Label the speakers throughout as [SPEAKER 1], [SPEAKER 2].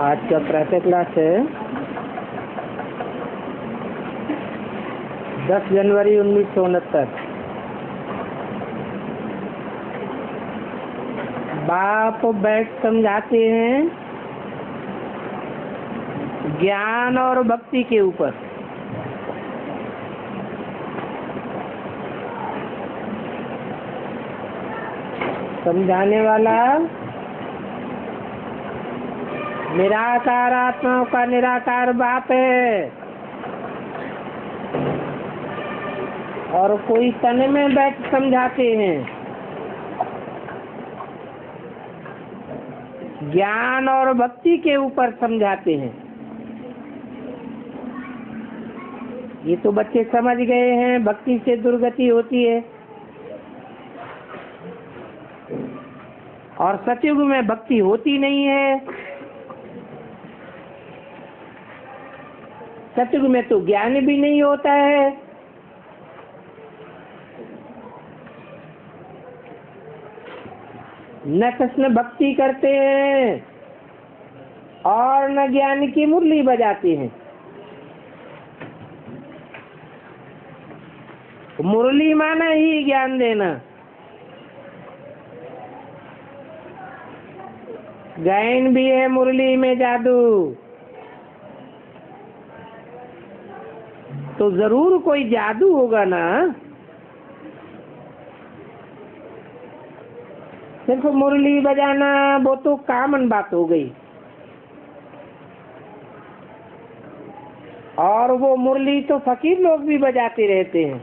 [SPEAKER 1] आज का प्रातः क्लास है 10 जनवरी 1969। बाप बैठ समझाते हैं ज्ञान और भक्ति के ऊपर। समझाने वाला निराकार आत्माओं का निराकार बाप है, और कोई तन में बैठ समझाते हैं ज्ञान और भक्ति के ऊपर समझाते हैं। ये तो बच्चे समझ गए हैं, भक्ति से दुर्गति होती है और सतयुग में भक्ति होती नहीं है। सतयुग में तो ज्ञान भी नहीं होता है। न कृष्ण भक्ति करते हैं और न ज्ञान की मुरली बजाते हैं। मुरली माना ही ज्ञान देना। गायन भी है मुरली में जादू, तो जरूर कोई जादू होगा ना। सिर्फ मुरली बजाना वो तो कॉमन बात हो गई, और वो मुरली तो फकीर लोग भी बजाते रहते हैं।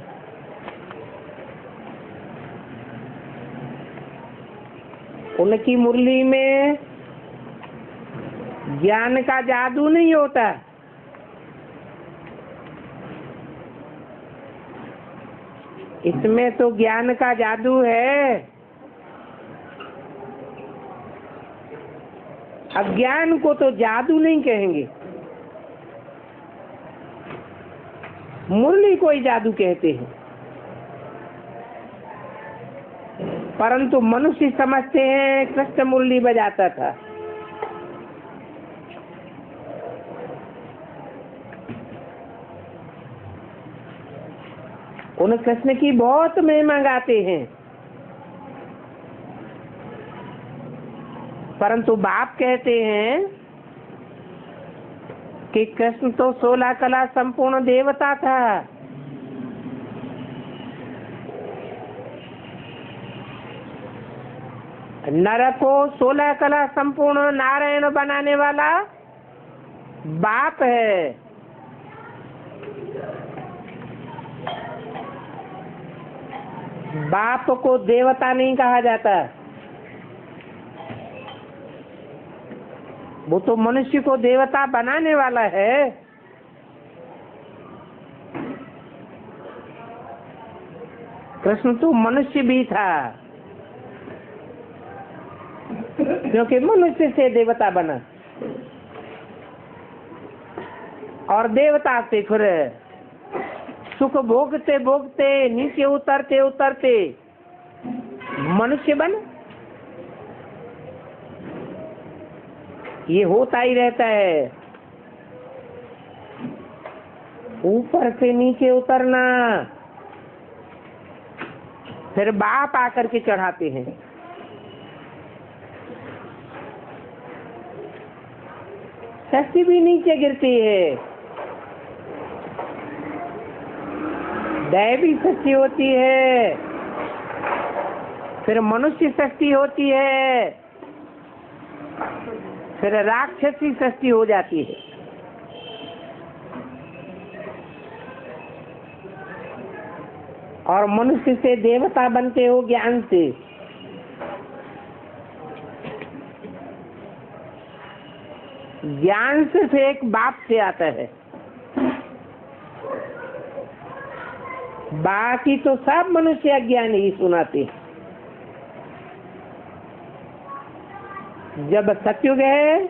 [SPEAKER 1] उनकी मुरली में ज्ञान का जादू नहीं होता। इसमें तो ज्ञान का जादू है। अज्ञान को तो जादू नहीं कहेंगे, मुरली को ही जादू कहते हैं। परंतु मनुष्य समझते हैं कृष्ण मुरली बजाता था। उन कृष्ण की बहुत महिमा गाते हैं, परंतु बाप कहते हैं कि कृष्ण तो 16 कला संपूर्ण देवता था। नर को 16 कला संपूर्ण नारायण बनाने वाला बाप है। बाप को देवता नहीं कहा जाता, वो तो मनुष्य को देवता बनाने वाला है। कृष्ण तो मनुष्य भी था, क्योंकि मनुष्य से देवता बना, और देवता से फिर सुख भोगते भोगते नीचे उतरते उतरते मनुष्य बन। ये होता ही रहता है, ऊपर से नीचे उतरना, फिर बाप आकर के चढ़ाते हैं। शक्ति भी नीचे गिरती है, दैवी शक्ति होती है, फिर मनुष्य शक्ति होती है, फिर राक्षसी शक्ति हो जाती है। और मनुष्य से देवता बनते हो ज्ञान से। ज्ञान सिर्फ एक बाप से आता है, बाकी तो सब मनुष्य अज्ञान ही सुनाते। जब सतयुग है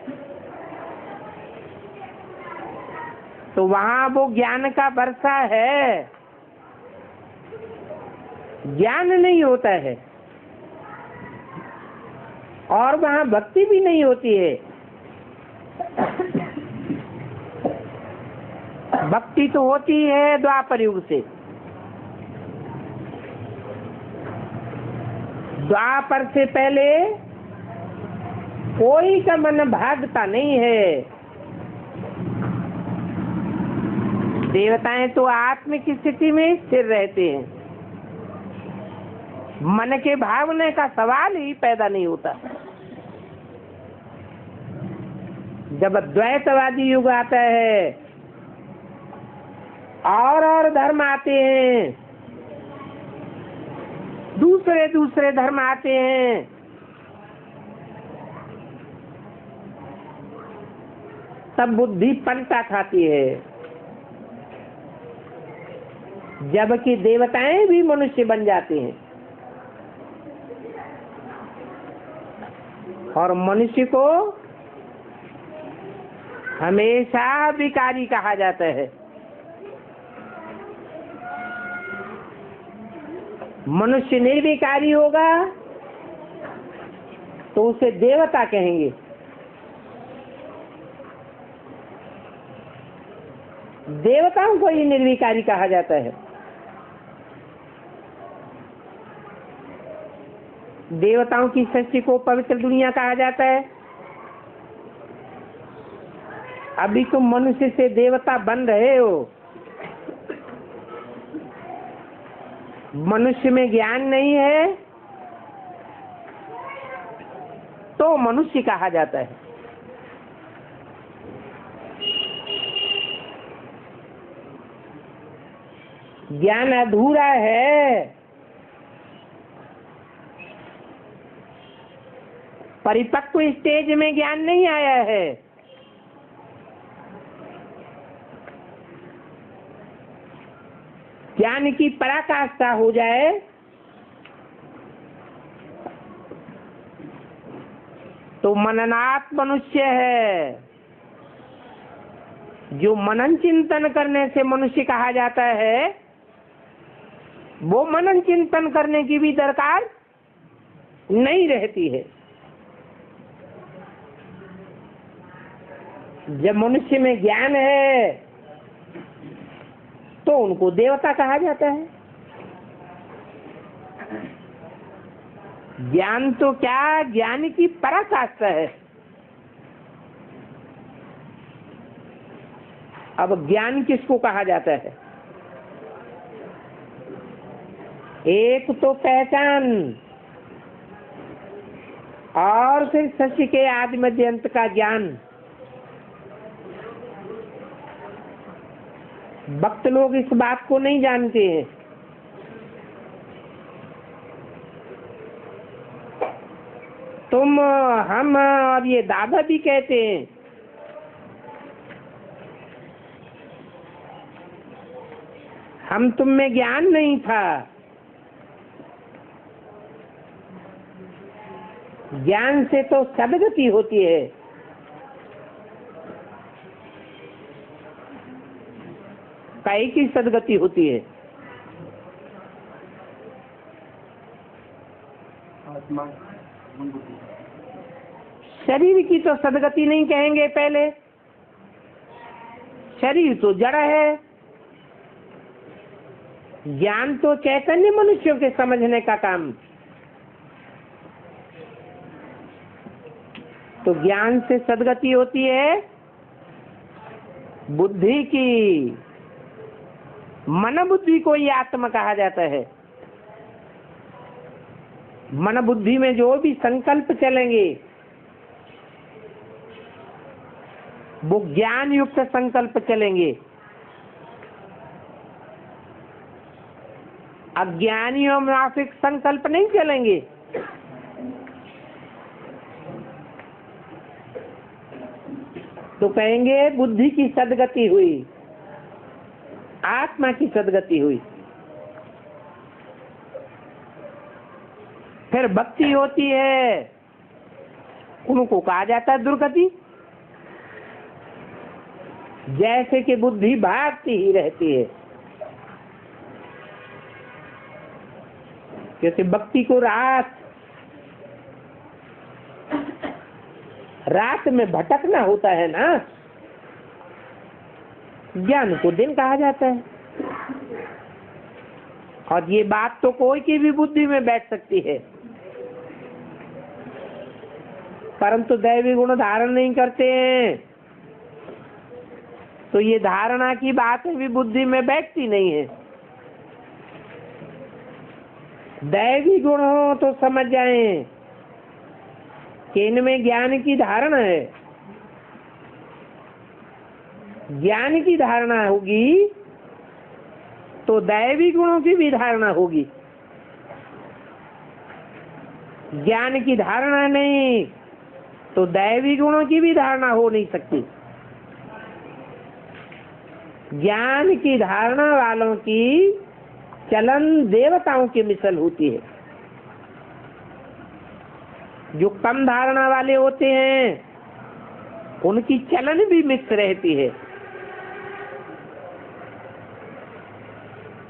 [SPEAKER 1] तो वहाँ वो ज्ञान का वर्षा है, ज्ञान नहीं होता है, और वहाँ भक्ति भी नहीं होती है। भक्ति तो होती है द्वापर युग से। द्वापर से पहले कोई का मन भागता नहीं है। देवताएं तो आत्मिक स्थिति में स्थिर रहते हैं, मन के भावने का सवाल ही पैदा नहीं होता। जब द्वैतवादी युग आता है और धर्म आते हैं, दूसरे धर्म आते हैं, तब बुद्धि पलटा खाती है। जबकि देवताएं भी मनुष्य बन जाते हैं और मनुष्य को हमेशा विकारी कहा जाता है। मनुष्य निर्विकारी होगा तो उसे देवता कहेंगे। देवताओं को ही निर्विकारी कहा जाता है। देवताओं की सृष्टि को पवित्र दुनिया कहा जाता है। अभी तुम मनुष्य से देवता बन रहे हो। मनुष्य में ज्ञान नहीं है तो मनुष्य कहा जाता है। ज्ञान अधूरा है, परिपक्व स्टेज में ज्ञान नहीं आया है। ज्ञान की पराकाष्ठा हो जाए तो मननात् मनुष्य है। जो मनन चिंतन करने से मनुष्य कहा जाता है, वो मनन चिंतन करने की भी दरकार नहीं रहती है। जब मनुष्य में ज्ञान है तो उनको देवता कहा जाता है। ज्ञान तो क्या, ज्ञान की पराकाष्ठा है। अब ज्ञान किसको कहा जाता है? एक तो पहचान और फिर सृष्टि के आदि मध्य अंत का ज्ञान। भक्त लोग इस बात को नहीं जानते हैं। तुम, हम और ये दादा भी कहते हैं हम तुम में ज्ञान नहीं था। ज्ञान से तो सद्गति होती है। काहे की सद्गति होती है? शरीर की तो सद्गति नहीं कहेंगे। पहले शरीर तो जड़ है। ज्ञान तो चैतन्य मनुष्यों के समझने का काम। तो ज्ञान से सद्गति होती है बुद्धि की। मन बुद्धि को ही आत्मा कहा जाता है। मन बुद्धि में जो भी संकल्प चलेंगे वो ज्ञान युक्त संकल्प चलेंगे। अज्ञानियों मुनाफिक संकल्प नहीं चलेंगे। तो कहेंगे बुद्धि की सद्गति हुई, आत्मा की सद्गति हुई। फिर भक्ति होती है, उनको कहा जाता है दुर्गति। जैसे कि बुद्धि भागती ही रहती है, क्योंकि भक्ति को रात में भटकना होता है ना। ज्ञान को दिन कहा जाता है। और ये बात तो कोई की भी बुद्धि में बैठ सकती है, परंतु दैवी गुण धारण नहीं करते हैं, तो ये धारणा की बातें भी बुद्धि में बैठती नहीं है। दैवी गुण हो तो समझ जाएं कि इनमें ज्ञान की धारणा है। ज्ञान की धारणा होगी तो दैवी गुणों की भी धारणा होगी। ज्ञान की धारणा नहीं तो दैवी गुणों की भी धारणा हो नहीं सकती। ज्ञान की धारणा वालों की चलन देवताओं की मिसल होती है। जो कम धारणा वाले होते हैं उनकी चलन भी मिक्स रहती है।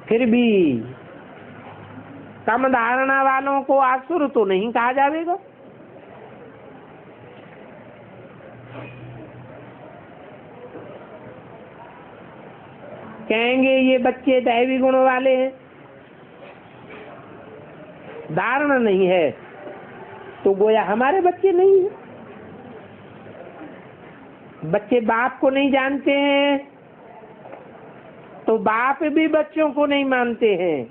[SPEAKER 1] फिर भी कम धारणा वालों को आसुर तो नहीं कहा जाएगा। कहेंगे ये बच्चे दैवी गुण वाले हैं, धारणा नहीं है, तो गोया हमारे बच्चे नहीं हैं। बच्चे बाप को नहीं जानते हैं तो बाप भी बच्चों को नहीं मानते हैं।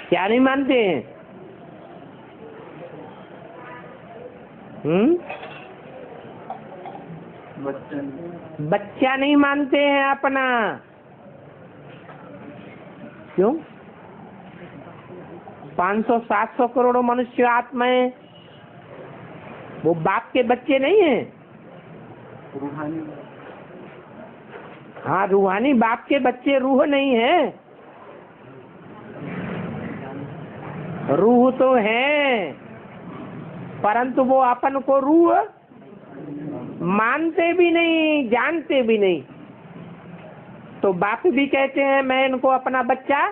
[SPEAKER 1] क्या नहीं मानते हैं? बच्चा नहीं मानते हैं अपना। क्यों? 500-700 करोड़ मनुष्य आत्माएं, वो बाप के बच्चे नहीं हैं। हाँ, रूहानी बाप के बच्चे रूह नहीं है। रूह तो है, परंतु वो अपन को रूह मानते भी नहीं, जानते भी नहीं। तो बाप भी कहते हैं मैं इनको अपना बच्चा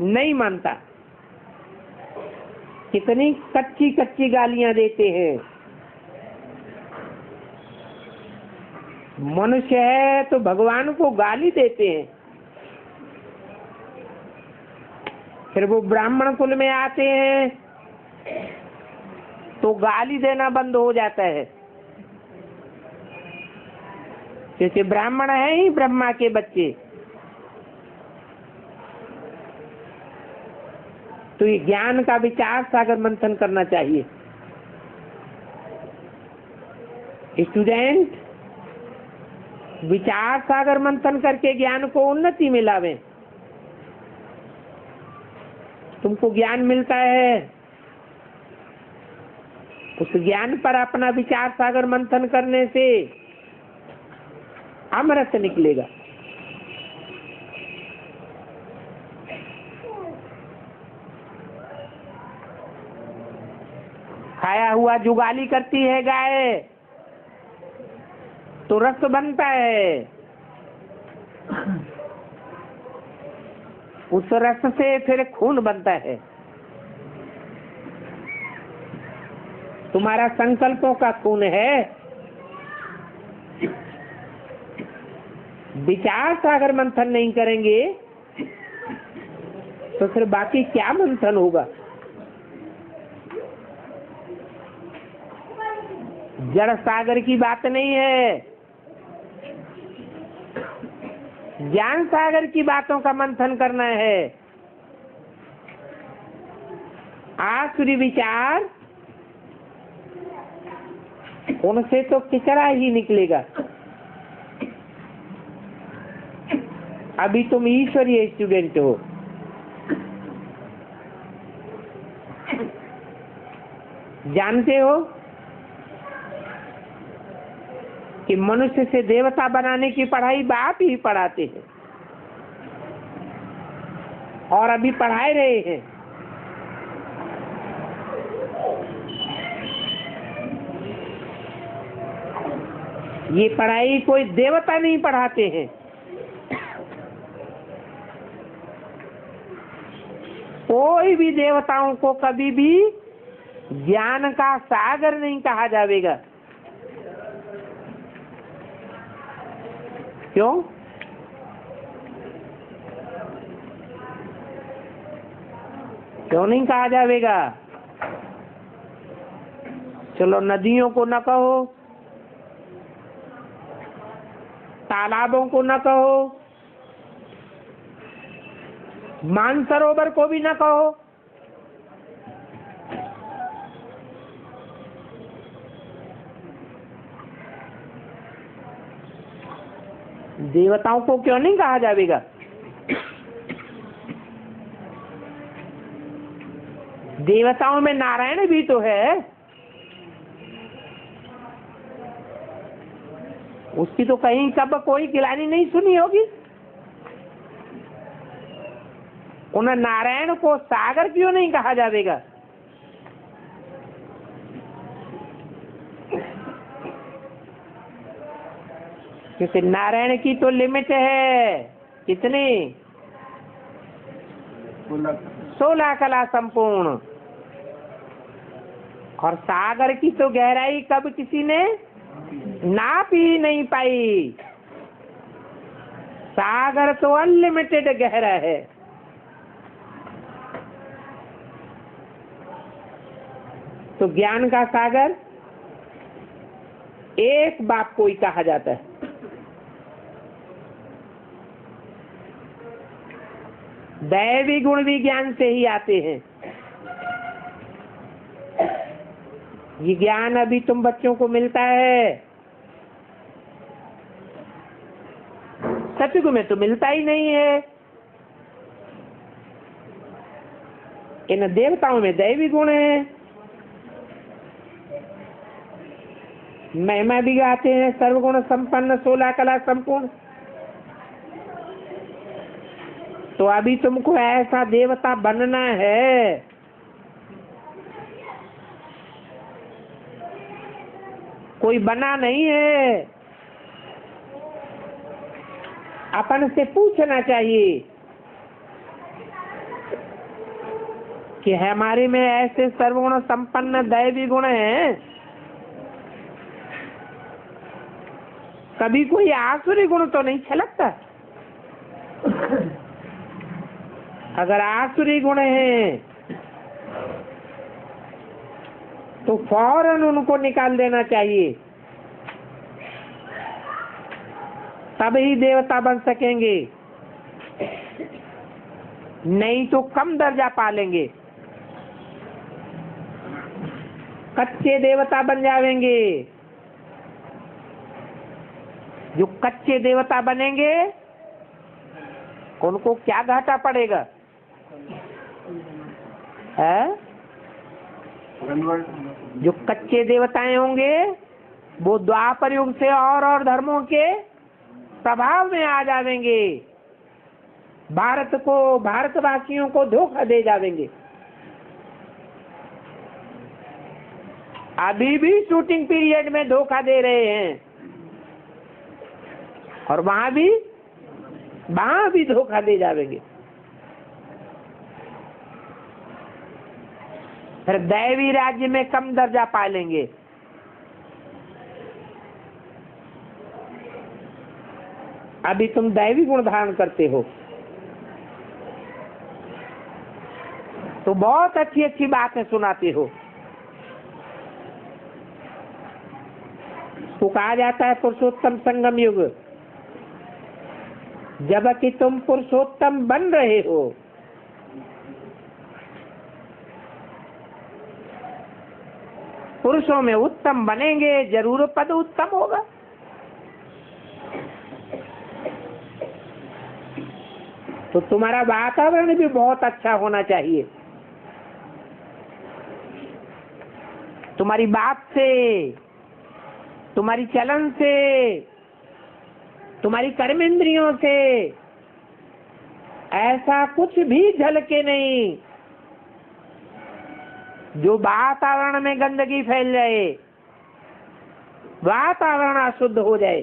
[SPEAKER 1] नहीं मानता। कितनी कच्ची कच्ची गालियां देते हैं। मनुष्य है तो भगवान को गाली देते हैं। फिर वो ब्राह्मण कुल में आते हैं तो गाली देना बंद हो जाता है, क्योंकि ब्राह्मण है ही ब्रह्मा के बच्चे। तो ये ज्ञान का विचार सागर मंथन करना चाहिए। स्टूडेंट विचार सागर मंथन करके ज्ञान को उन्नति में लावे। तुमको ज्ञान मिलता है, उस ज्ञान पर अपना विचार सागर मंथन करने से अमृत निकलेगा। खाया हुआ जुगाली करती है गाय तो रस बनता है, उस रस से फिर खून बनता है। तुम्हारा संकल्पों का खून है। विचार सागर मंथन नहीं करेंगे तो फिर बाकी क्या मंथन होगा? जड़ सागर की बात नहीं है, ज्ञान सागर की बातों का मंथन करना है। आसुरी विचार उनसे तो किचरा ही निकलेगा। अभी तुम ईश्वरीय स्टूडेंट हो, जानते हो कि मनुष्य से देवता बनाने की पढ़ाई बाप ही पढ़ाते हैं और अभी पढ़ाए रहे हैं। ये पढ़ाई कोई देवता नहीं पढ़ाते हैं। कोई भी देवताओं को कभी भी ज्ञान का सागर नहीं कहा जाएगा। क्यों? क्यों नहीं कहा जाएगा? चलो नदियों को न कहो, तालाबों को न कहो, मानसरोवर को भी न कहो, देवताओं को क्यों नहीं कहा जाएगा? देवताओं में नारायण भी तो है, उसकी तो कहीं कब कोई गिलानी नहीं सुनी होगी। उन्हें नारायण को सागर क्यों नहीं कहा जाएगा? क्योंकि नारायण की तो लिमिट है कितनी? 16 कला संपूर्ण। और सागर की तो गहराई कब किसी ने नाप ही नहीं पाई। सागर तो अनलिमिटेड गहरा है। तो ज्ञान का सागर एक बाप को ही कहा जाता है। दैवी गुण भी ज्ञान से ही आते हैं। ये ज्ञान अभी तुम बच्चों को मिलता है, सतयुग में तो मिलता ही नहीं है। इन देवताओं में दैवी गुण है, महिमा भी गाते हैं, सर्वगुण संपन्न 16 कला संपूर्ण। तो अभी तुमको ऐसा देवता बनना है, कोई बना नहीं है। अपन से पूछना चाहिए कि हमारे में ऐसे सर्वगुण संपन्न दैवी गुण हैं। कभी कोई आसुरी गुण तो नहीं छलकता। अगर आसुरी गुण हैं तो फौरन उनको निकाल देना चाहिए, तब ही देवता बन सकेंगे, नहीं तो कम दर्जा पालेंगे, कच्चे देवता बन जाएंगे। जो कच्चे देवता बनेंगे उनको क्या घाटा पड़ेगा? है? जो कच्चे देवताएं होंगे वो द्वापर युग से और धर्मों के प्रभाव में आ जाएंगे, भारत को, भारतवासियों को धोखा दे जाएंगे। अभी भी शूटिंग पीरियड में धोखा दे रहे हैं और वहां भी धोखा दे जाएंगे। फिर दैवी राज्य में कम दर्जा पालेंगे। अभी तुम दैवी गुण धारण करते हो तो बहुत अच्छी अच्छी बातें सुनाते हो। तो कहा जाता है पुरुषोत्तम संगम युग। जबकि तुम पुरुषोत्तम बन रहे हो, पुरुषों में उत्तम बनेंगे, जरूर पद उत्तम होगा। तो तुम्हारा वातावरण भी बहुत अच्छा होना चाहिए। तुम्हारी बात से, तुम्हारी चलन से, तुम्हारी कर्मेंद्रियों से ऐसा कुछ भी झलके नहीं जो वातावरण में गंदगी फैल जाए, वातावरण अशुद्ध हो जाए,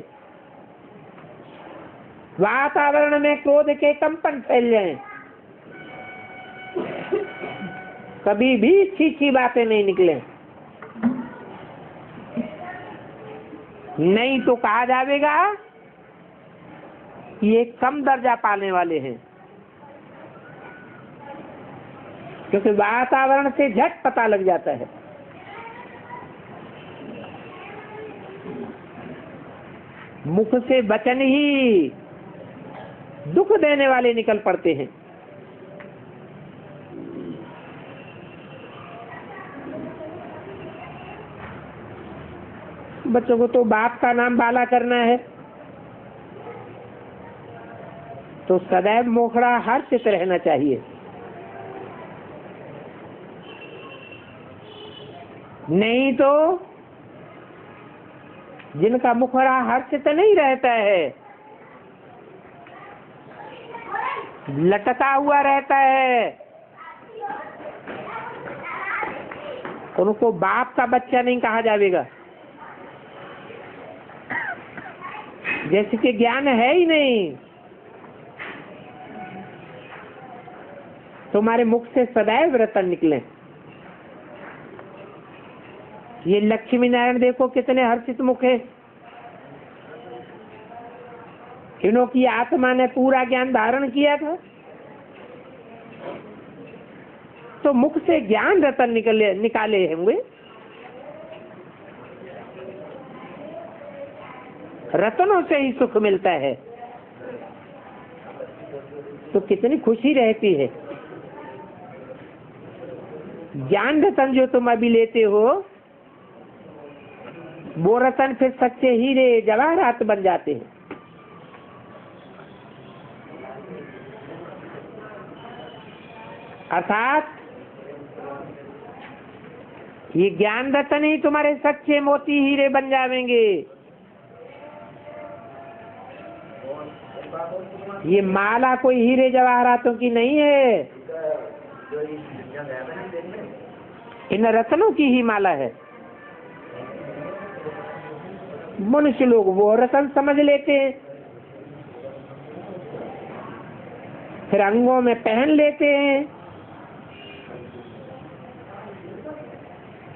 [SPEAKER 1] वातावरण में क्रोध के कंपन फैल जाए। कभी भी छी बातें नहीं निकले, नहीं तो कहा जाएगा कि ये कम दर्जा पाने वाले हैं, क्योंकि वातावरण से झट पता लग जाता है। मुख से वचन ही दुख देने वाले निकल पड़ते हैं। बच्चों को तो बाप का नाम बाला करना है, तो सदैव मुखड़ा हर्षित रहना चाहिए। नहीं तो जिनका मुखड़ा हर्षित नहीं रहता है, लटका हुआ रहता है, उनको बाप का बच्चा नहीं कहा जाएगा। जैसे कि ज्ञान है ही नहीं, तुम्हारे मुख से सदैव रतन निकले। ये लक्ष्मी नारायण देखो कितने हर्षित मुख है। इन्हों की आत्मा ने पूरा ज्ञान धारण किया था, तो मुख से ज्ञान रतन निकाले होंगे। रतनों से ही सुख मिलता है, तो कितनी खुशी रहती है। ज्ञान रतन जो तुम अभी लेते हो, वो रतन फिर सच्चे हीरे जवाहरात बन जाते हैं। अर्थात ये ज्ञान रतन ही तुम्हारे सच्चे मोती हीरे बन जाएंगे। ये माला कोई हीरे जवाहरातों की नहीं है, इन रत्नों की ही माला है। मनुष्य लोग वो रतन समझ लेते हैं, फिर अंगों में पहन लेते हैं,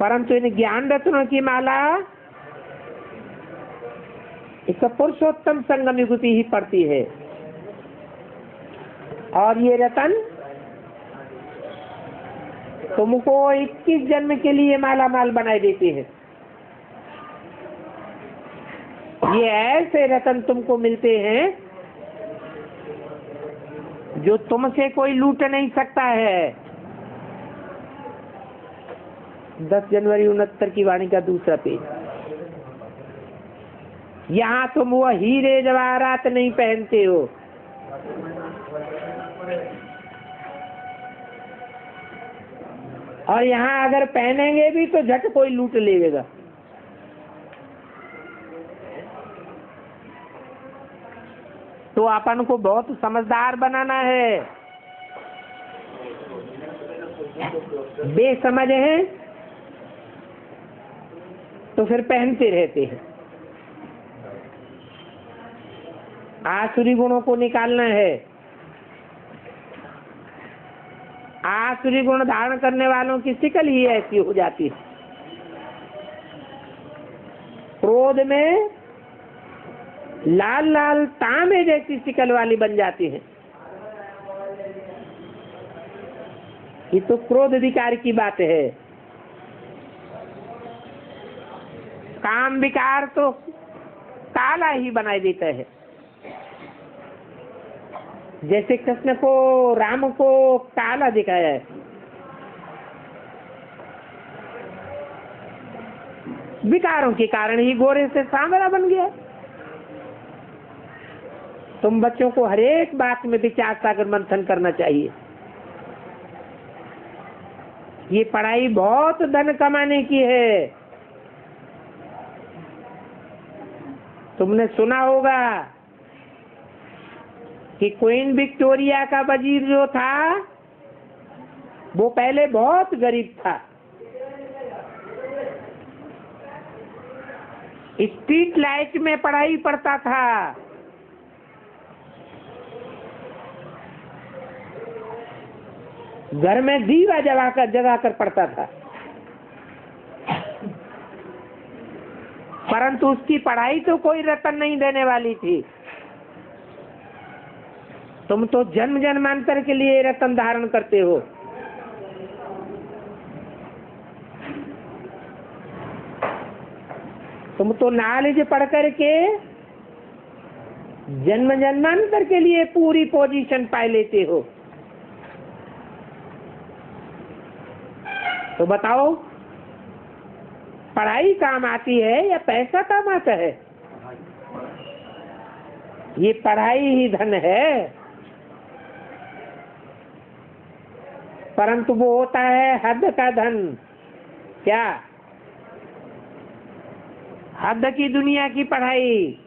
[SPEAKER 1] परंतु इन ज्ञान रत्नों की माला एक पुरुषोत्तम संगम युगति ही पड़ती है। और ये रतन तुमको 21 जन्म के लिए माला माल बनाए देते हैं। ये ऐसे रतन तुमको मिलते हैं जो तुमसे कोई लूट नहीं सकता है। 10 जनवरी 69 की वाणी का दूसरा पेज। यहाँ तुम वो हीरे जवाहरात नहीं पहनते हो, और यहाँ अगर पहनेंगे भी तो झट कोई लूट लेगा। तो अपन को बहुत समझदार बनाना है। बेसमझ हैं तो फिर पहनते रहते हैं। आसुरी गुणों को निकालना है। आसुरी गुण धारण करने वालों की शिकल ही ऐसी हो जाती है। क्रोध में लाल लाल तांबे जैसी शिकल वाली बन जाती है। ये तो क्रोध विकार की बात है। काम विकार तो काला ही बनाई देता है। जैसे कृष्ण को राम को काला दिखाया है, विकारों के कारण ही गोरे से सांवला बन गया। तुम बच्चों को हर एक बात में विचार सागर मंथन करना चाहिए। ये पढ़ाई बहुत धन कमाने की है। तुमने सुना होगा कि क्वीन विक्टोरिया का वजीर जो था वो पहले बहुत गरीब था। स्ट्रीट लाइट में पढ़ाई पढ़ता था। घर में दीवा जगा कर पढ़ता था, परंतु उसकी पढ़ाई तो कोई रतन नहीं देने वाली थी। तुम तो जन्म जन्मांतर के लिए रतन धारण करते हो। तुम तो नॉलेज पढ़ करके जन्म जन्मांतर के लिए पूरी पोजीशन पाए लेते हो। तो बताओ, पढ़ाई काम आती है या पैसा काम आता है? ये पढ़ाई ही धन है, परंतु वो होता है हद का धन। क्या? हद की दुनिया की पढ़ाई,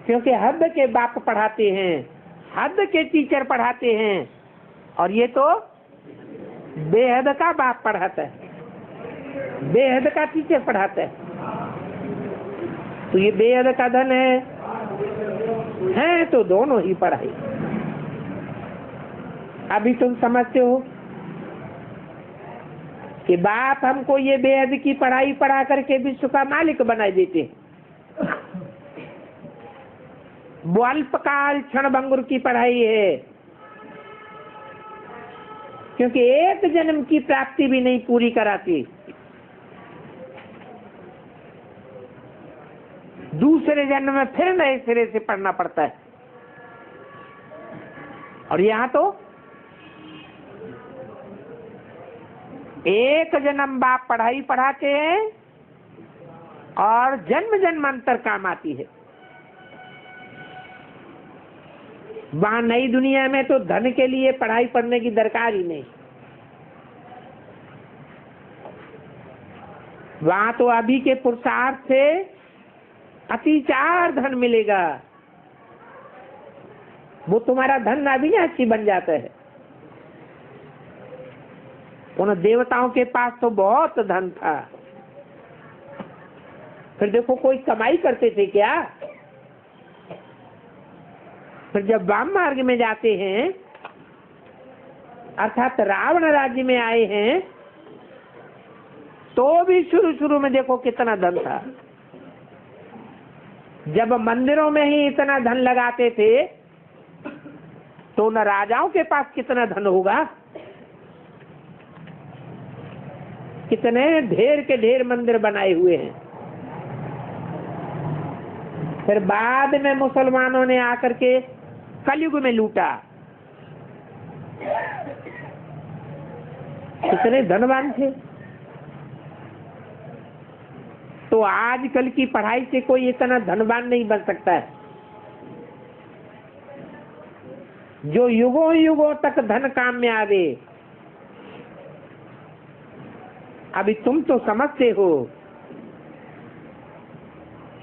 [SPEAKER 1] क्योंकि हद के बाप पढ़ाते हैं, हद के टीचर पढ़ाते हैं, और ये तो बेहद का बाप पढ़ाता है, बेहद का टीचर पढ़ाता है। तो ये बेहद का धन है तो दोनों ही पढ़ाई। अभी तुम समझते हो कि बाप हमको ये बेहद की पढ़ाई पढ़ा करके विश्व का मालिक बनाए देते हैं। वो अल्पकाल क्षण भंगुर की पढ़ाई है, क्योंकि एक जन्म की प्राप्ति भी नहीं पूरी कराती। दूसरे जन्म में फिर नए सिरे से पढ़ना पड़ता है। और यहाँ तो एक जन्म बाप पढ़ाई पढ़ाते हैं और जन्म जन्मांतर काम आती है। वहां नई दुनिया में तो धन के लिए पढ़ाई पढ़ने की दरकार ही नहीं। वहां तो अभी के पुरुषार्थ से अतिचार धन मिलेगा। वो तुम्हारा धन अविनाशी बन जाता है। उन देवताओं के पास तो बहुत धन था, फिर देखो कोई कमाई करते थे क्या? फिर जब वाम मार्ग में जाते हैं, अर्थात रावण राज्य में आए हैं, तो भी शुरू में देखो कितना धन था। जब मंदिरों में ही इतना धन लगाते थे, तो न राजाओं के पास कितना धन होगा। कितने ढेर के ढेर मंदिर बनाए हुए हैं। फिर बाद में मुसलमानों ने आकर के कलयुग में लूटा। कितने धनवान थे। तो आजकल की पढ़ाई से कोई इतना धनवान नहीं बन सकता है। जो युगों युगों तक धन काम में आवे। अभी तुम तो समझते हो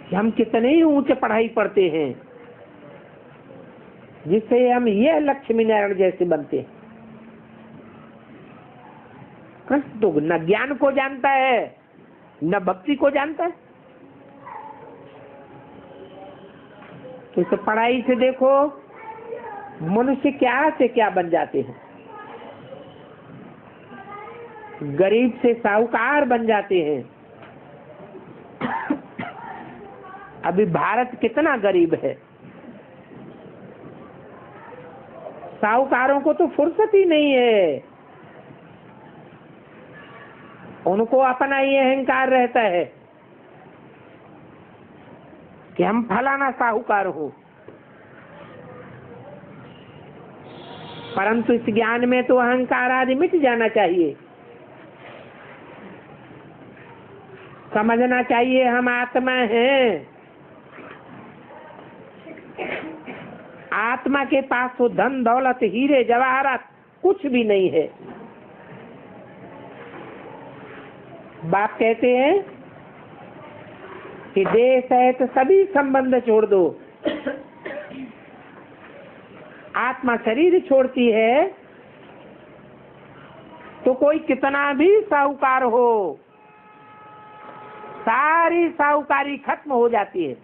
[SPEAKER 1] कि हम कितने ही ऊंचे पढ़ाई पढ़ते हैं, जिससे हम यह लक्ष्मी नारायण जैसे बनते हैं। कृष्ण तो न ज्ञान को जानता है न भक्ति को जानता है। तो इस पढ़ाई से देखो मनुष्य क्या से क्या बन जाते हैं। गरीब से साहूकार बन जाते हैं। अभी भारत कितना गरीब है। साहूकारों को तो फुर्सत ही नहीं है। उनको अपना ये अहंकार रहता है कि हम फलाना साहूकार हो। परंतु इस ज्ञान में तो अहंकार आदि मिट जाना चाहिए। समझना चाहिए हम आत्मा हैं। आत्मा के पास तो धन दौलत हीरे जवाहरात कुछ भी नहीं है। बाप कहते हैं कि देह सहित सभी संबंध छोड़ दो। आत्मा शरीर छोड़ती है तो कोई कितना भी साहूकार हो, सारी साहूकारी खत्म हो जाती है।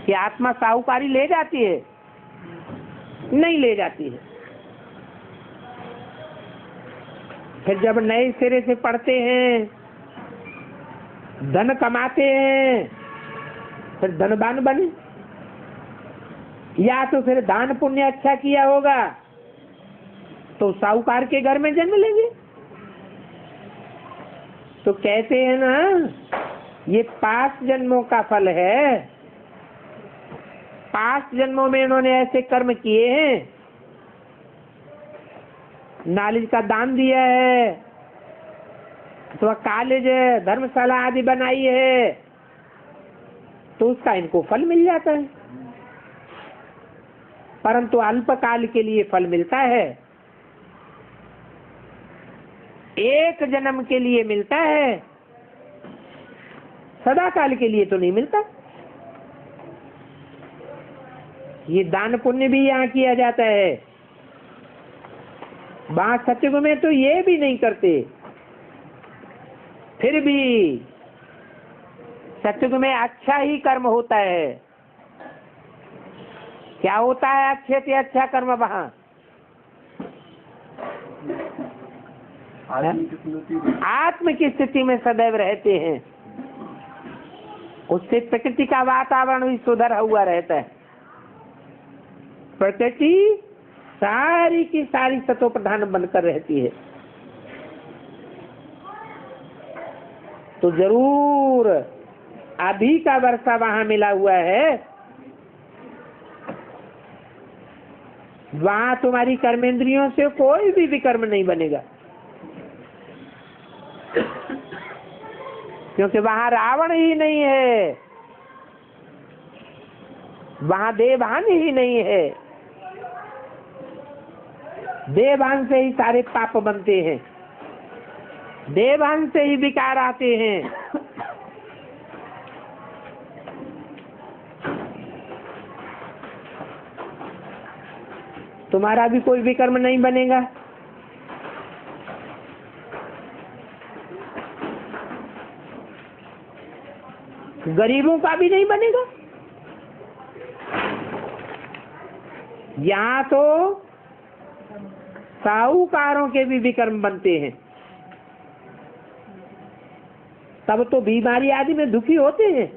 [SPEAKER 1] कि आत्मा साहूकारी ले जाती है। नहीं ले जाती है। फिर जब नए सिरे से पढ़ते हैं, धन कमाते हैं, फिर धनवान बने, या तो फिर दान पुण्य अच्छा किया होगा तो साहूकार के घर में जन्म लेंगे। तो कहते हैं ना, ये 5 जन्मों का फल है। 5 जन्मों में इन्होंने ऐसे कर्म किए हैं, नॉलेज का दान दिया है, तो कॉलेज धर्मशाला आदि बनाई है, तो उसका इनको फल मिल जाता है। परंतु अल्पकाल के लिए फल मिलता है, एक जन्म के लिए मिलता है, सदा काल के लिए तो नहीं मिलता। ये दान पुण्य भी यहाँ किया जाता है। वहां सत्युग में तो ये भी नहीं करते, फिर भी सत्युग में अच्छा ही कर्म होता है। क्या होता है अच्छे से अच्छा कर्म वहां? आत्म की स्थिति में सदैव रहते हैं, उससे प्रकृति का वातावरण भी सुधरा हुआ रहता है। प्रकृति सारी की सारी सतो प्रधान बनकर रहती है। तो जरूर अभी का वर्षा वहां मिला हुआ है, वहां तुम्हारी कर्मेंद्रियों से कोई भी विकर्म नहीं बनेगा, क्योंकि वहां रावण ही नहीं है, वहां देवभान ही नहीं है। देवभान से ही सारे पाप बनते हैं, देवभान से ही विकार आते हैं। तुम्हारा भी कोई विकर्म नहीं बनेगा। गरीबों का भी नहीं बनेगा। यहाँ तो साहूकारों के भी विकर्म बनते हैं, तब तो बीमारी आदि में दुखी होते हैं,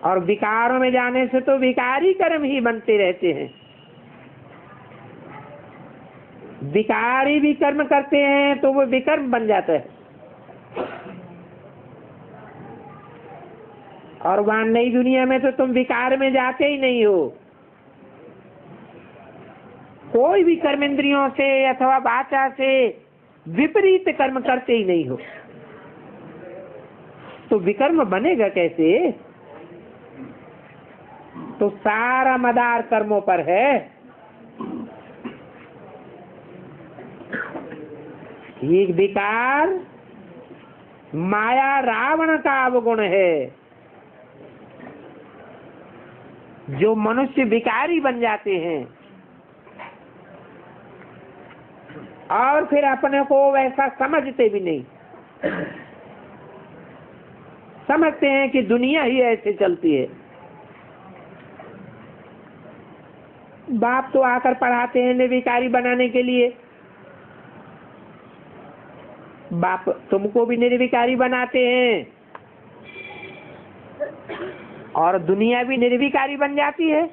[SPEAKER 1] और विकारों में जाने से तो विकारी कर्म ही बनते रहते हैं। विकारी भी कर्म करते हैं तो वो विकर्म बन जाता है। और वहां नई दुनिया में तो तुम विकार में जाते ही नहीं हो, कोई भी कर्मेंद्रियों से अथवा वाचा से विपरीत कर्म करते ही नहीं हो, तो विकर्म बनेगा कैसे? तो सारा मदार कर्मों पर है। ये विकार माया रावण का अवगुण है, जो मनुष्य विकारी बन जाते हैं और फिर अपने को वैसा समझते भी नहीं, समझते हैं कि दुनिया ही ऐसे चलती है। बाप तो आकर पढ़ाते हैं निर्विकारी बनाने के लिए, बाप तुमको भी निर्विकारी बनाते हैं और दुनिया भी निर्विकारी बन जाती है।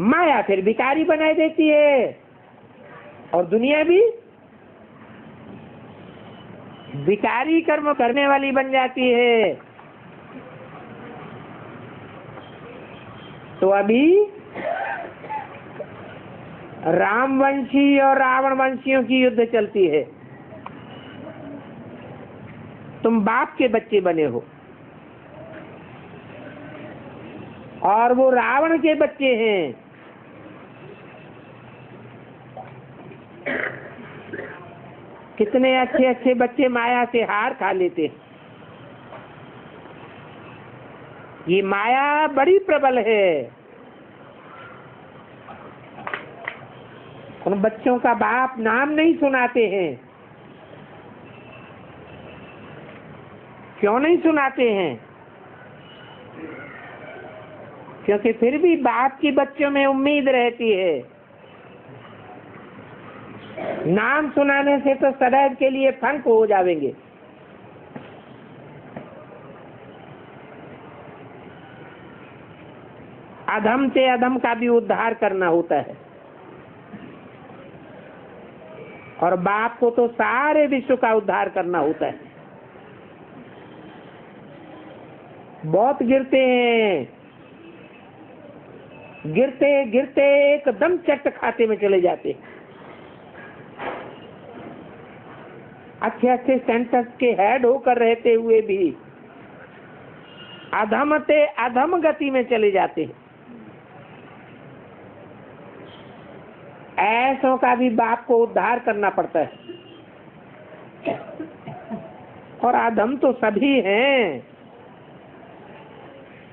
[SPEAKER 1] माया फिर विकारी बना देती है और दुनिया भी विकारी कर्म करने वाली बन जाती है। तो अभी रामवंशी और रावण वंशियों की युद्ध चलती है। तुम बाप के बच्चे बने हो और वो रावण के बच्चे हैं। कितने अच्छे अच्छे बच्चे माया से हार खा लेते। ये माया बड़ी प्रबल है। उन बच्चों का बाप नाम नहीं सुनाते हैं। क्यों नहीं सुनाते हैं? क्योंकि फिर भी बाप की बच्चों में उम्मीद रहती है। नाम सुनाने से तो सदैव के लिए फंक हो जाएंगे। अधम से अधम का भी उद्धार करना होता है, और बाप को तो सारे विश्व का उद्धार करना होता है। बहुत गिरते हैं, गिरते गिरते एकदम चट खाते में चले जाते हैं। अच्छे अच्छे सेंटर्स के हेड होकर रहते हुए भी अधम से अधम गति में चले जाते हैं। ऐसों का भी बाप को उद्धार करना पड़ता है। और अधम तो सभी हैं,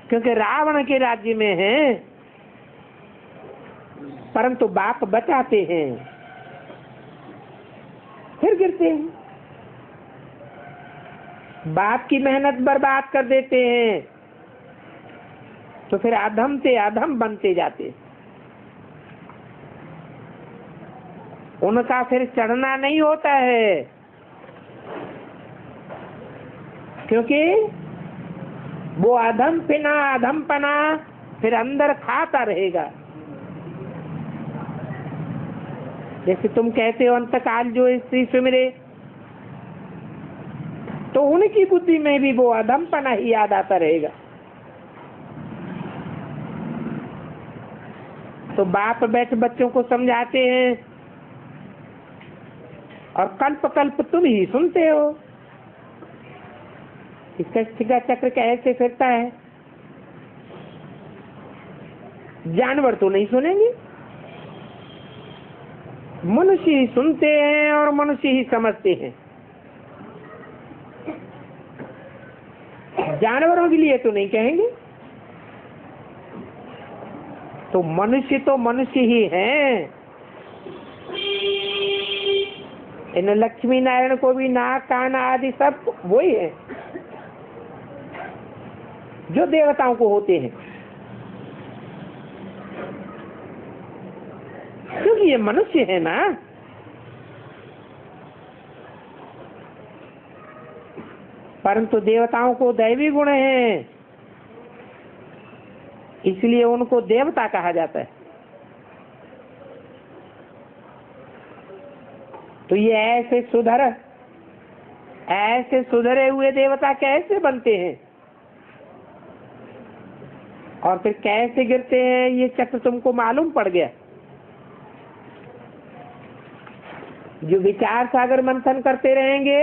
[SPEAKER 1] क्योंकि रावण के राज्य में हैं, परंतु बाप बचाते हैं, फिर गिरते हैं। बाप की मेहनत बर्बाद कर देते हैं, तो फिर अधम से अधम बनते जाते हैं। उनका फिर चढ़ना नहीं होता है, क्योंकि वो अधम पिना अधम पना फिर अंदर खाता रहेगा। जैसे तुम कहते हो अंतकाल जो स्त्री सुमिरे, तो उनकी बुद्धि में भी वो अधम पना ही याद आता रहेगा। तो बाप बैठ बच्चों को समझाते हैं, और कल्प कल्प तुम ही सुनते हो। इसका चक्र कैसे फिरता है? जानवर तो नहीं सुनेंगे, मनुष्य ही सुनते हैं और मनुष्य ही समझते हैं। जानवरों के लिए तो नहीं कहेंगे। तो मनुष्य ही हैं। इन लक्ष्मी नारायण को भी नाक कान आदि सब वही है जो देवताओं को होते हैं, क्योंकि ये मनुष्य है ना। परंतु देवताओं को दैवी गुण है, इसलिए उनको देवता कहा जाता है। तो ये ऐसे सुधरे हुए देवता कैसे बनते हैं और फिर कैसे गिरते हैं, ये चक्र तुमको मालूम पड़ गया। जो विचार सागर मंथन करते रहेंगे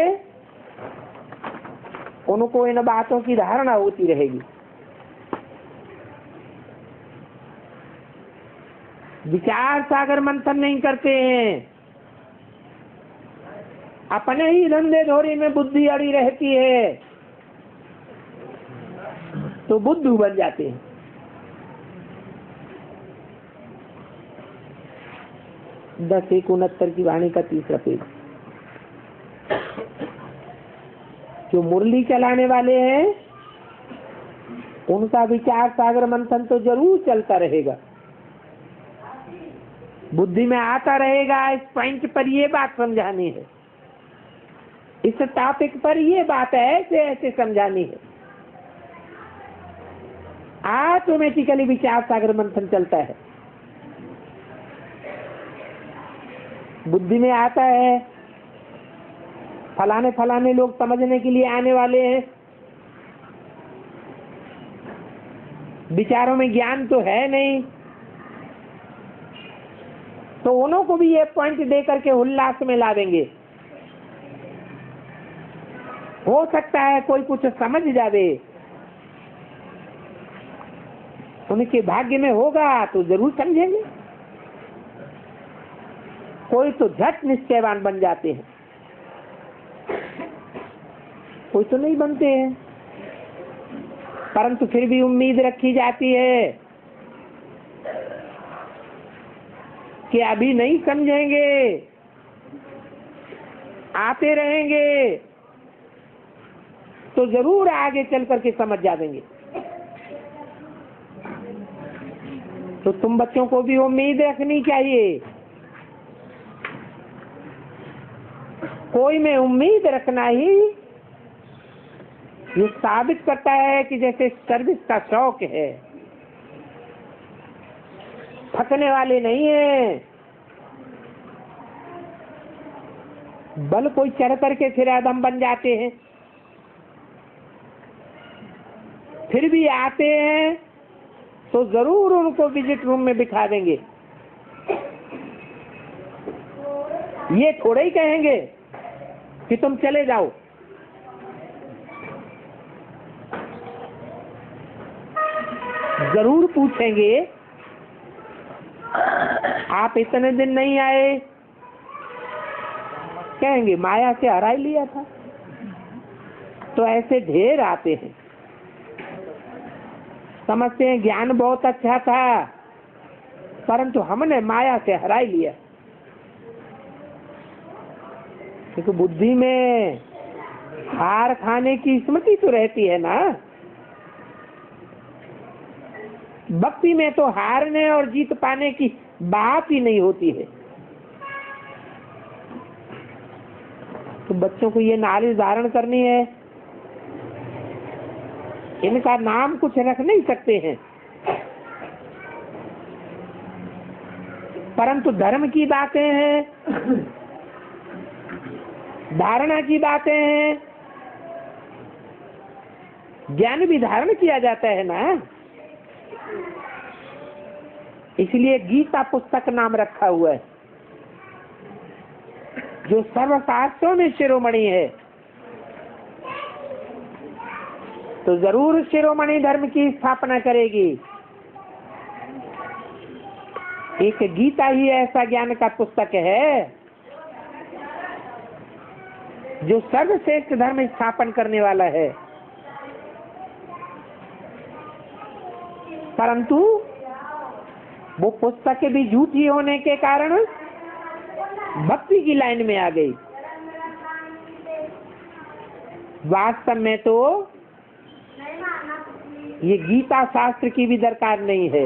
[SPEAKER 1] उनको इन बातों की धारणा होती रहेगी। विचार सागर मंथन नहीं करते हैं, अपने ही धंधे धोरी में बुद्धि अड़ी रहती है, तो बुद्धू बन जाते हैं। दस 169 की वाणी का 3रा पेज। जो मुरली चलाने वाले हैं उनका विचार सागर मंथन तो जरूर चलता रहेगा, बुद्धि में आता रहेगा। इस पॉइंट पर ये बात समझानी है, इस टॉपिक पर ये बात ऐसे ऐसे समझानी है। ऑटोमेटिकली विचार सागर मंथन चलता है, बुद्धि में आता है। फलाने फलाने लोग समझने के लिए आने वाले हैं, विचारों में ज्ञान तो है नहीं, तो उन्हों को भी ये पॉइंट दे करके उल्लास में ला देंगे। हो सकता है कोई कुछ समझ जावे, उनके भाग्य में होगा तो जरूर समझेंगे। कोई तो झट निश्चयवान बन जाते हैं, कोई तो नहीं बनते हैं, परंतु फिर भी उम्मीद रखी जाती है कि अभी नहीं समझेंगे, आते रहेंगे तो जरूर आगे चल करके समझ जाएंगे। तो तुम बच्चों को भी उम्मीद रखनी चाहिए। कोई में उम्मीद रखना ही ये साबित करता है कि जैसे सर्विस का शौक है, थकने वाले नहीं है। बल कोई चढ़ करके फिर आदम बन जाते हैं, फिर भी आते हैं तो जरूर उनको विजिट रूम में बिठा देंगे। ये थोड़े ही कहेंगे कि तुम चले जाओ। जरूर पूछेंगे, आप इतने दिन नहीं आए, कहेंगे माया से हरा ही लिया था। तो ऐसे ढेर आते हैं, समझते हैं ज्ञान बहुत अच्छा था, परंतु हमने माया से हरा ही लिया। क्योंकि बुद्धि में हार खाने की स्मृति तो रहती है ना। भक्ति में तो हारने और जीत पाने की बात ही नहीं होती है। तो बच्चों को ये नॉलेज धारण करनी है। इनका नाम कुछ रख नहीं सकते हैं, परंतु धर्म की बातें हैं, धारणा की बातें हैं, ज्ञान भी धारण किया जाता है ना। इसलिए गीता पुस्तक नाम रखा हुआ है, जो सर्वशास्त्रों में शिरोमणि है। तो जरूर शिरोमणि धर्म की स्थापना करेगी। एक गीता ही ऐसा ज्ञान का पुस्तक है जो सर्वश्रेष्ठ धर्म स्थापन करने वाला है। परंतु वो पुस्तक भी झूठी होने के कारण भक्ति की लाइन में आ गई। वास्तव में तो ये गीता शास्त्र की भी दरकार नहीं है।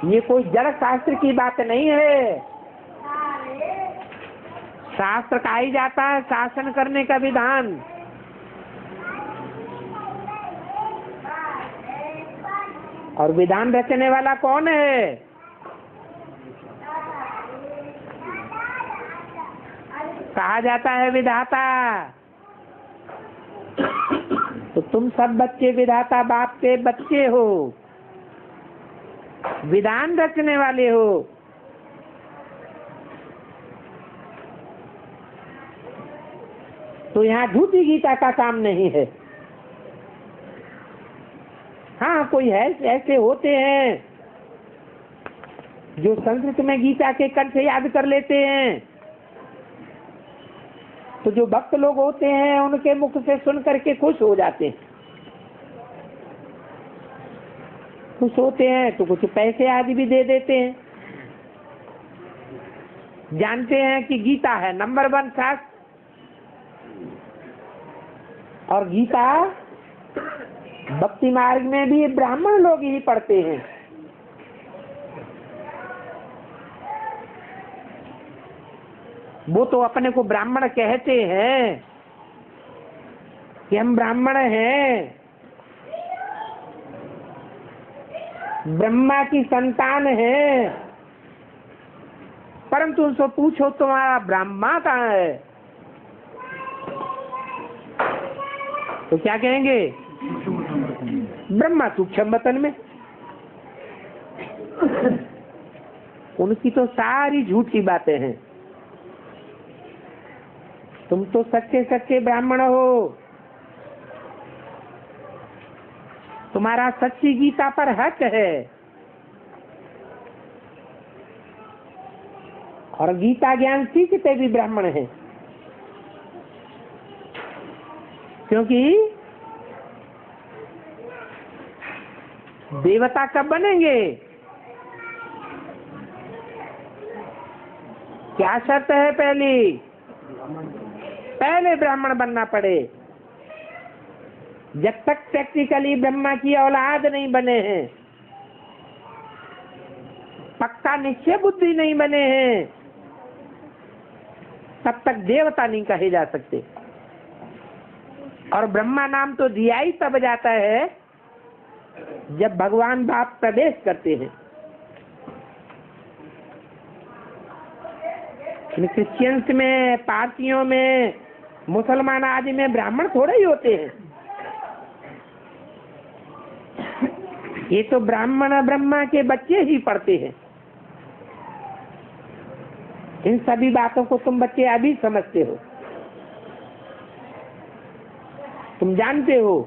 [SPEAKER 1] ये कोई जड़ शास्त्र की बात नहीं है। शास्त्र कहा ही जाता है शासन करने का विधान। और विधान रचने वाला कौन है? कहा जाता है विधाता। तो तुम सब बच्चे विधाता बाप के बच्चे हो, विधान रचने वाले हो। तो यहाँ झूठी गीता का काम नहीं है। हाँ, कोई है ऐसे होते हैं जो संस्कृत में गीता के कंठ याद कर लेते हैं। तो जो भक्त लोग होते हैं उनके मुख से सुन करके खुश हो जाते हैं। खुश होते हैं तो कुछ पैसे आदि भी दे देते हैं। जानते हैं कि गीता है नंबर 1 शास्त्र, और गीता भक्ति मार्ग में भी ब्राह्मण लोग ही पढ़ते हैं। वो तो अपने को ब्राह्मण कहते हैं कि हम ब्राह्मण हैं, ब्रह्मा की संतान है। परंतु उनसे पूछो तुम्हारा ब्रह्मा कहाँ है, तो क्या कहेंगे? ब्रह्मा सूक्ष्म वतन में। उनकी तो सारी झूठी बातें हैं। तुम तो सच्चे सच्चे ब्राह्मण हो, तुम्हारा सच्ची गीता पर हक है। और गीता ज्ञान सीखते भी ब्राह्मण हैं, क्योंकि देवता कब बनेंगे? क्या शर्त है? पहले ब्राह्मण बनना पड़े। जब तक प्रैक्टिकली ब्रह्मा की औलाद नहीं बने हैं, पक्का निश्चय बुद्धि नहीं बने हैं, तब तक देवता नहीं कहे जा सकते। और ब्रह्मा नाम तो दिया ही तब जाता है जब भगवान बाप प्रवेश करते हैं। क्रिश्चियंस में, पारसियों में, मुसलमान आदि में ब्राह्मण थोड़े ही होते हैं। ये तो ब्राह्मण ब्रह्मा के बच्चे ही पढ़ते हैं। इन सभी बातों को तुम बच्चे अभी समझते हो। तुम जानते हो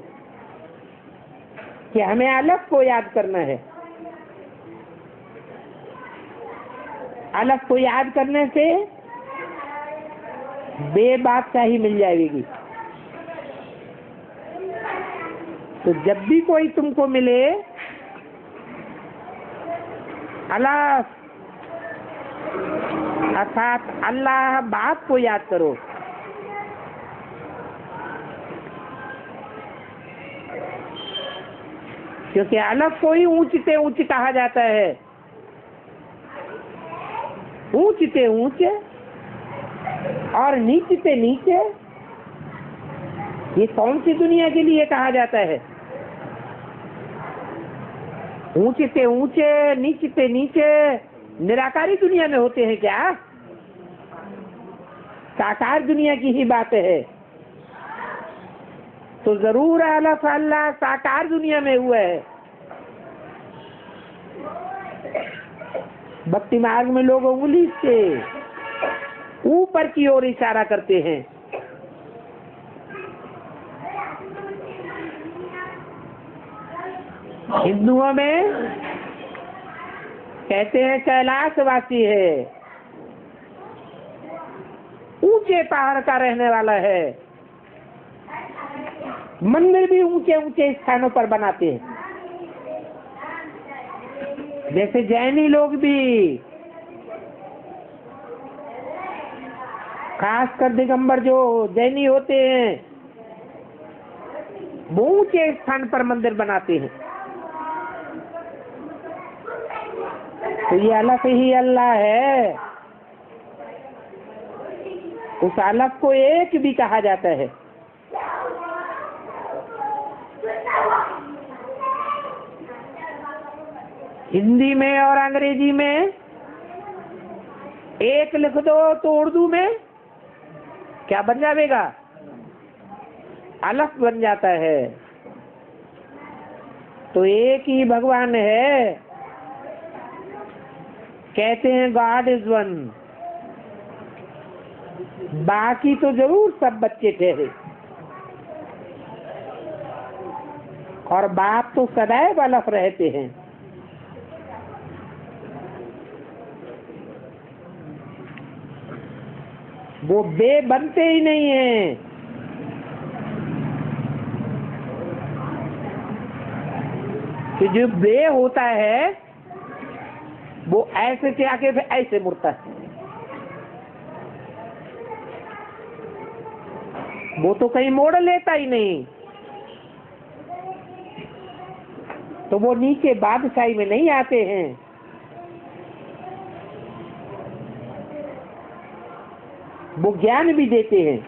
[SPEAKER 1] कि हमें अलग को याद करना है। अलग को याद करने से बेबादशाही मिल जाएगी। तो जब भी कोई तुमको मिले, अलग अर्थात अल्लाह बाप को याद करो। क्योंकि अलग को ही ऊंचते ऊंच कहा जाता है। ऊंचते ऊंच और नीचते नीचे, ये कौन सी दुनिया के लिए कहा जाता है? ऊंचते ऊंचे नीचते नीचे निराकारी दुनिया में होते हैं क्या? साकार दुनिया की ही बात है। तो जरूर अल्लाह साकार दुनिया में हुआ है। भक्ति मार्ग में लोग उंगली से ऊपर की ओर इशारा करते हैं। हिंदुओं में कहते हैं कैलाशवासी है, ऊंचे पहाड़ का रहने वाला है। मंदिर भी ऊंचे ऊंचे स्थानों पर बनाते हैं। जैसे जैनी लोग भी, खासकर दिगंबर जो जैनी होते हैं, वो ऊंचे स्थान पर मंदिर बनाते हैं। तो ये अलग ही अल्लाह है। उस अलग को एक भी कहा जाता है। हिंदी में और अंग्रेजी में एक लिख दो तो उर्दू में क्या बन जाएगा? अलग बन जाता है। तो एक ही भगवान है। कहते हैं गॉड इज वन। बाकी तो जरूर सब बच्चे ठहरे। और बाप तो सदैव अलग रहते हैं। वो बे बनते ही नहीं हैं। कि जो बे होता है वो ऐसे से आके फिर ऐसे मुड़ता है। वो तो कहीं मोड़ लेता ही नहीं। तो वो नीचे बादशाही में नहीं आते हैं। वो ज्ञान भी देते हैं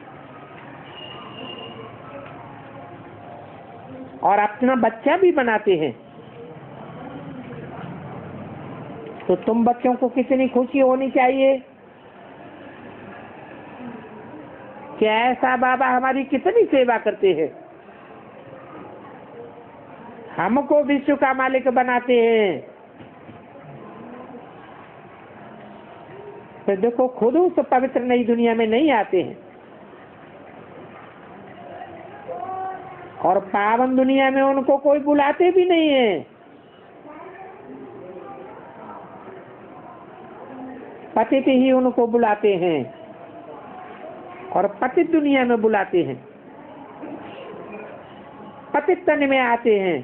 [SPEAKER 1] और अपना बच्चा भी बनाते हैं। तो तुम बच्चों को कितनी खुशी होनी चाहिए कि ऐसा बाबा हमारी कितनी सेवा करते हैं, हमको विश्व का मालिक बनाते हैं। तो देखो खुद उस पवित्र नई दुनिया में नहीं आते हैं और पावन दुनिया में उनको कोई बुलाते भी नहीं है। पतित ही उनको बुलाते हैं और पतित दुनिया में बुलाते हैं, पतित तन में आते हैं।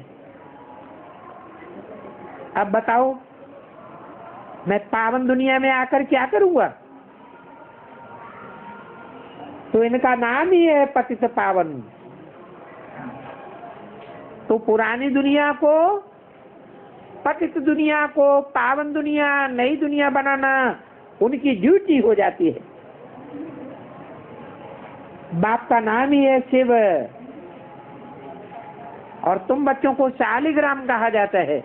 [SPEAKER 1] अब बताओ मैं पावन दुनिया में आकर क्या करूंगा? तो इनका नाम ही है पतित पावन। तो पुरानी दुनिया को, पतित दुनिया को पावन दुनिया, नई दुनिया बनाना उनकी ड्यूटी हो जाती है। बाप का नाम ही है शिव, और तुम बच्चों को शालिग्राम कहा जाता है।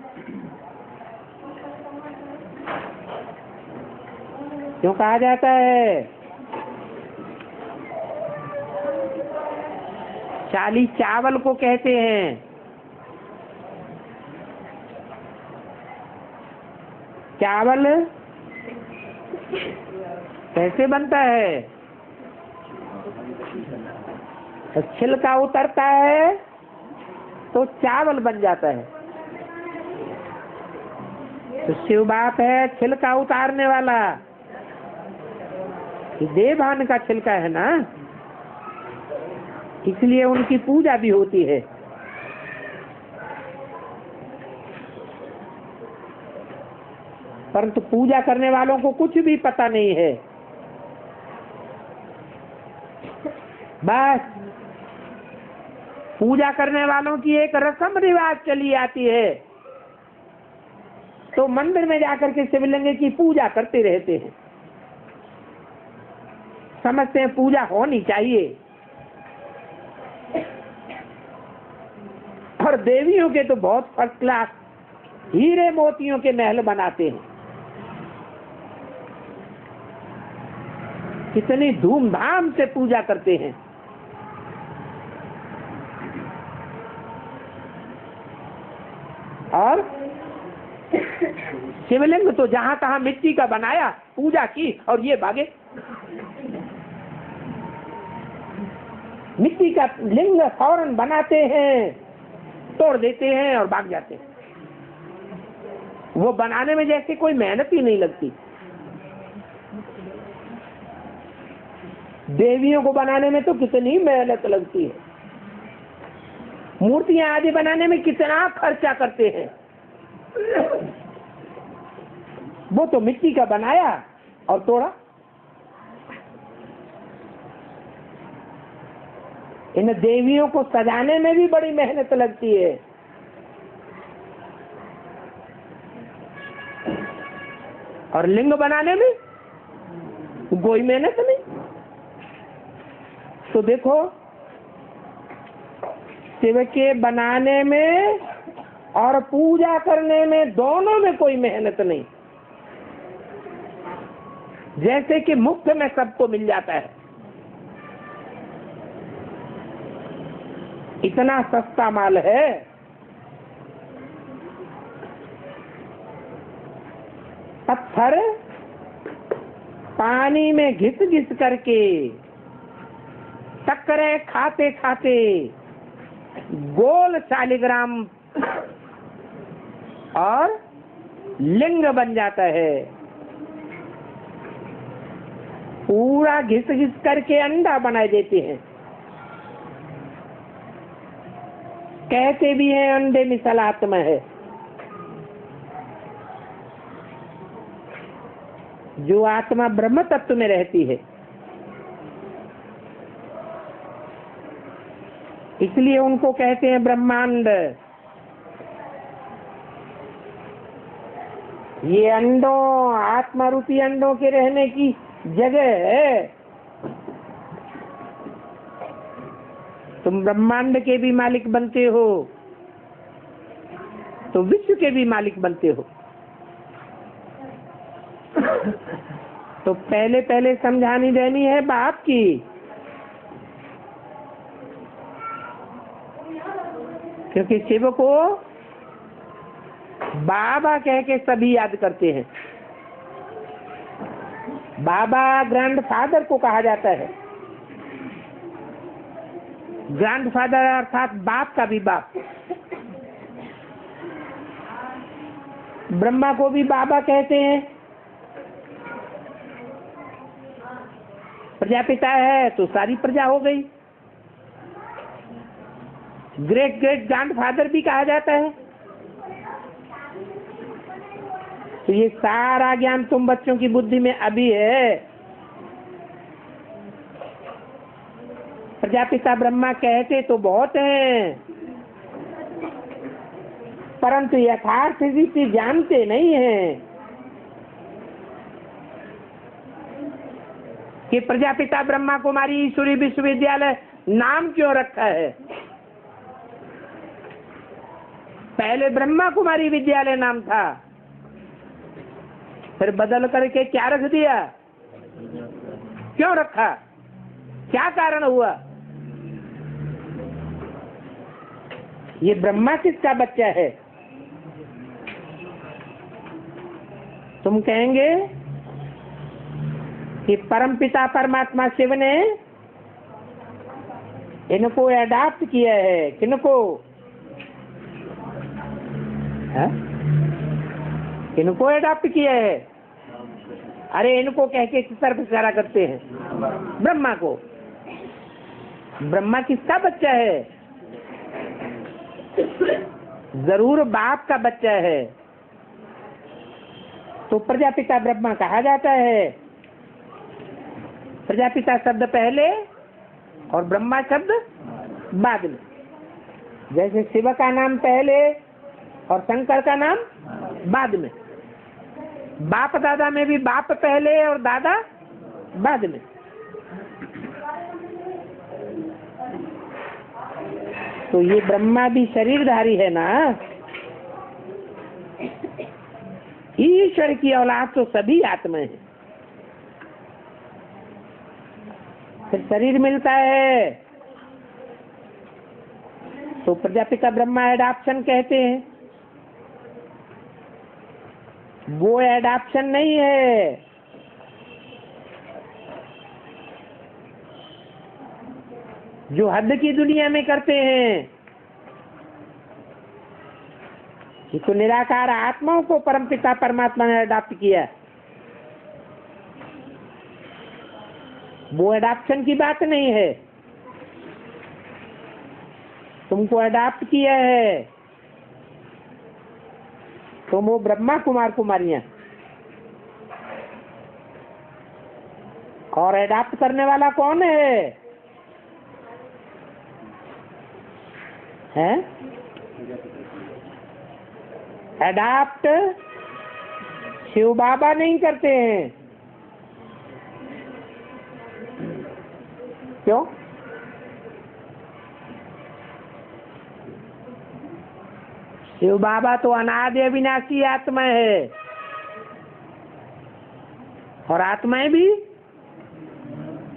[SPEAKER 1] क्यों कहा जाता है? शाली चावल को कहते हैं। चावल कैसे बनता है? तो छिलका उतरता है तो चावल बन जाता है। तो शिव बाप है छिलका उतारने वाला। देवभान का छिलका है ना, इसलिए उनकी पूजा भी होती है। परंतु पूजा करने वालों को कुछ भी पता नहीं है। बस पूजा करने वालों की एक रस्म रिवाज चली आती है, तो मंदिर में जाकर के शिवलिंग की पूजा करते रहते हैं। समझते हैं पूजा होनी चाहिए। और देवियों के तो बहुत फर्स्ट क्लास हीरे मोतियों के महल बनाते हैं। कितनी धूमधाम से पूजा करते हैं। और शिवलिंग तो जहां तहां मिट्टी का बनाया, पूजा की और ये भागे। मिट्टी का लिंग फौरन बनाते हैं, तोड़ देते हैं और भाग जाते हैं। वो बनाने में जैसे कोई मेहनत ही नहीं लगती। देवियों को बनाने में तो कितनी मेहनत लगती है। मूर्तियां आदि बनाने में कितना खर्चा करते हैं। वो तो मिट्टी का बनाया और तोड़ा। इन देवियों को सजाने में भी बड़ी मेहनत लगती है। और लिंग बनाने में कोई मेहनत नहीं। तो देखो, शिव के बनाने में और पूजा करने में, दोनों में कोई मेहनत नहीं। जैसे कि मुफ्त में सबको मिल जाता है। इतना सस्ता माल है। पत्थर पानी में घिस घिस करके, टक्करे खाते खाते गोल शालिग्राम और लिंग बन जाता है। पूरा घिस घिस करके अंडा बनाए देते हैं। कहते भी हैं अंडे में सलात्म है। जो आत्मा ब्रह्म तत्व में रहती है। इसलिए उनको कहते हैं ब्रह्मांड। ये अंडों, आत्मा रूपी अंडों के रहने की जगह है। तुम ब्रह्मांड के भी मालिक बनते हो तो विश्व के भी मालिक बनते हो। तो पहले पहले समझानी देनी है बाप की। क्योंकि शिव को बाबा कह के सभी याद करते हैं। बाबा ग्रैंड फादर को कहा जाता है। ग्रैंड फादर अर्थात बाप का भी बाप। ब्रह्मा को भी बाबा कहते हैं। प्रजापिता है तो सारी प्रजा हो गई। ग्रेट ग्रेट ग्रैंड फादर भी कहा जाता है। तो ये सारा ज्ञान तुम बच्चों की बुद्धि में अभी है। प्रजापिता ब्रह्मा कहते तो बहुत हैं, परंतु यथार्थ रीति जानते नहीं हैं कि प्रजापिता ब्रह्मा कुमारी ईश्वरी विश्वविद्यालय नाम क्यों रखा है। पहले ब्रह्मा कुमारी विद्यालय नाम था, फिर बदल करके क्या रख दिया, क्यों रखा, क्या कारण हुआ। ये ब्रह्मा किसका बच्चा है। तुम कहेंगे कि परमपिता परमात्मा शिव ने इनको अडॉप्ट किया है। किनको, इनको अडॉप्ट किया है। अरे इनको कह के किस तरफ इशारा करते हैं, ब्रह्मा को। ब्रह्मा किसका बच्चा है, जरूर बाप का बच्चा है, तो प्रजापिता ब्रह्मा कहा जाता है। प्रजापिता शब्द पहले और ब्रह्मा शब्द बाद में। जैसे शिव का नाम पहले और शंकर का नाम बाद में। बाप दादा में भी बाप पहले और दादा बाद में। तो ये ब्रह्मा भी शरीरधारी है ना। ईश्वर की औलाद तो सभी आत्मा है। फिर शरीर मिलता है तो प्रजापिता ब्रह्मा एडॉप्शन कहते हैं। वो एडॉप्शन नहीं है, जो हद की दुनिया में करते हैं। ये तो निराकार आत्माओं को परमपिता परमात्मा ने अडॉप्ट किया। वो एडॉप्शन की बात नहीं है। तुमको अडॉप्ट किया है तुम वो ब्रह्मा कुमार कुमारियां, और अडॉप्ट करने वाला कौन है? अडॉप्ट शिव बाबा नहीं करते हैं। क्यों? शिव बाबा तो अनादि अविनाशी आत्मा है, और आत्माएं भी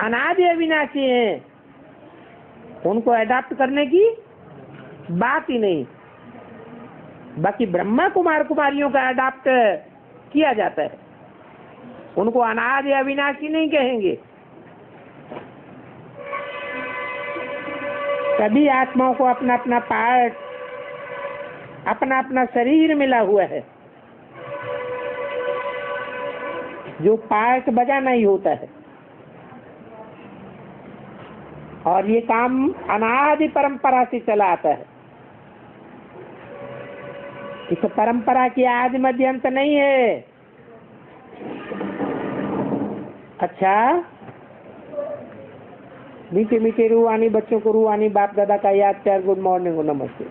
[SPEAKER 1] अनादि अविनाशी हैं। उनको अडॉप्ट करने की बात ही नहीं। बाकी ब्रह्मा कुमार कुमारियों का अडॉप्ट किया जाता है। उनको अनादि अविनाशी नहीं कहेंगे। सभी आत्माओं को अपना अपना पार्ट, अपना अपना शरीर मिला हुआ है। जो पार्ट बजाना ही होता है, और ये काम अनादि परंपरा से चला आता है। इस परंपरा की आदि मध्य अंत नहीं है। अच्छा, मीठे मीठे रूहानी बच्चों को रूहानी बाप दादा का याद प्यार, गुड मॉर्निंग और नमस्ते।